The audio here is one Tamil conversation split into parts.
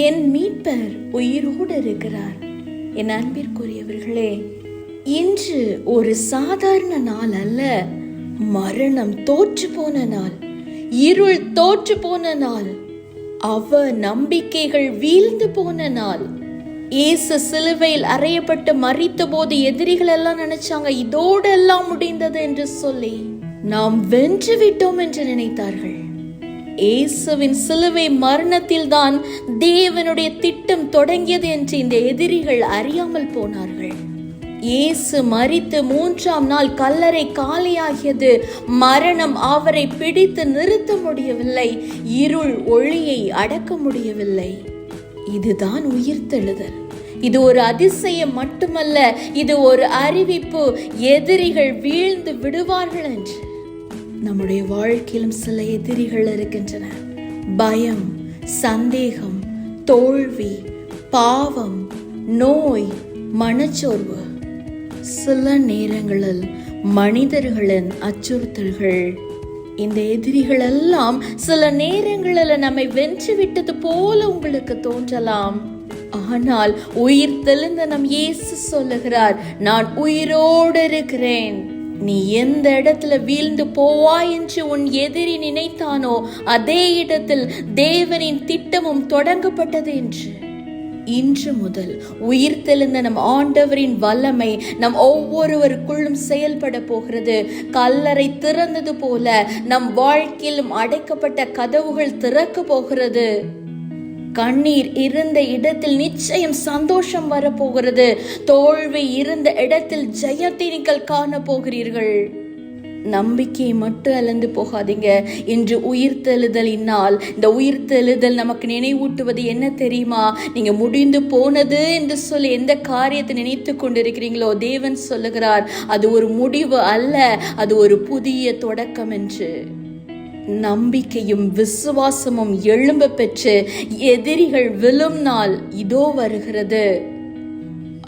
என் மீட்பர் உயிரோடு இருக்கிறார். என் அன்பிற்குரியவர்களே, இன்று ஒரு சாதாரண நாள் அல்ல. மரணம் தோற்று போன நாள், இருள் தோற்று போன நாள், நம்பிக்கைகள் வீழ்ந்து போன நாள். இயேசு சிலுவையில் அறையப்பட்டு மரித்த போது எதிரிகள் எல்லாம் நினைச்சாங்க இதோடு எல்லாம் முடிந்தது என்று சொல்லி, நாம் வென்று விட்டோம் என்று நினைத்தார்கள். இயேசுவின் சிலுவை மரணத்தில் தான் தேவனுடைய திட்டம் தொடங்கியது என்று இந்த எதிரிகள் அறியாமல் போனார்கள். இயேசு மரித்து 3ஆம் நாள் கல்லறை காலியாகியது. மரணம் அவரை பிடித்து நிறுத்த முடியவில்லை, இருள் ஒளியை அடக்க முடியவில்லை. இதுதான் உயிர்த்தெழுதல். இது ஒரு அதிசயம் மட்டுமல்ல, இது ஒரு அறிவிப்பு. எதிரிகள் வீழ்ந்து விடுவார்கள் என்று. நம்முடைய வாழ்க்கையிலும் சில எதிரிகள் இருக்கின்றன. பயம், சந்தேகம், தோல்வி, பாவம், நோய், மனச்சோர்வு. சில நேரங்களில் மனிதர்களின் அச்சுறுத்தல்கள். இந்த எதிரிகள் எல்லாம் சில நேரங்களில் நம்மை வென்று விட்டது போல உங்களுக்கு தோன்றலாம். ஆனால் உயிர் தெளிந்த நம் இயேசு சொல்லுகிறார், நான் உயிரோடு இருக்கிறேன். நீ எந்த இடத்துல வீழ்ந்து போவாய் என்று உன் எதிரி நினைத்தானோ அதே இடத்தில் தேவனின் திட்டமும் தொடங்கப்பட்டது என்று. இன்று முதல் உயிர் தெளிந்த நம் ஆண்டவரின் வல்லமை நம் ஒவ்வொருவருக்குள்ளும் செயல்பட போகிறது. கல்லறை திறந்தது போல நம் வாழ்க்கையிலும் அடைக்கப்பட்ட கதவுகள் திறக்க போகிறது. கண்ணீர் இருந்த இடத்தில் நிச்சயம் சந்தோஷம் வரப்போகிறது. தோல்வி இருந்த இடத்தில் ஜெயத்தை நீங்கள் காண போகிறீர்கள். நம்பிக்கையை மட்டும் இழந்து போகாதீங்க. இன்று உயிர்த்தெழுதலினால், இந்த உயிர்த்தெழுதல் நமக்கு நினைவூட்டுவது என்ன தெரியுமா? நீங்க முடிந்து போனது என்று சொல்லி எந்த காரியத்தை நினைத்து கொண்டிருக்கிறீங்களோ, தேவன் சொல்லுகிறார் அது ஒரு முடிவு அல்ல, அது ஒரு புதிய தொடக்கம் என்று. நம்பிக்கையும் விசுவாசமும் எழும்ப பெற்று எதிரிகள் விழும் நாள் இதோ வருகிறது.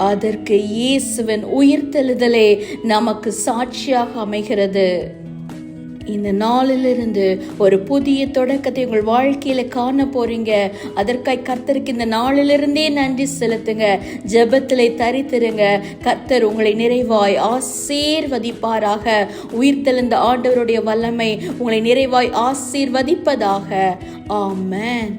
அதற்கு இயேசுவின் உயிர்த்தெழுதலே நமக்கு சாட்சியாக அமைகிறது. இந்த நாளிலிருந்து ஒரு புதிய தொடக்கத்தை உங்கள் வாழ்க்கையில காண போறீங்க. அதற்காய் கர்த்தருக்கு இந்த நாளிலிருந்தே நன்றி செலுத்துங்க. ஜெபத்திலே தரித்திருங்க. கர்த்தர் உங்களை நிறைவாய் ஆசீர்வதிப்பாராக. உயிர்த்தெழுந்த ஆண்டவருடைய வல்லமை உங்களை நிறைவாய் ஆசீர்வதிப்பதாக. ஆமென்.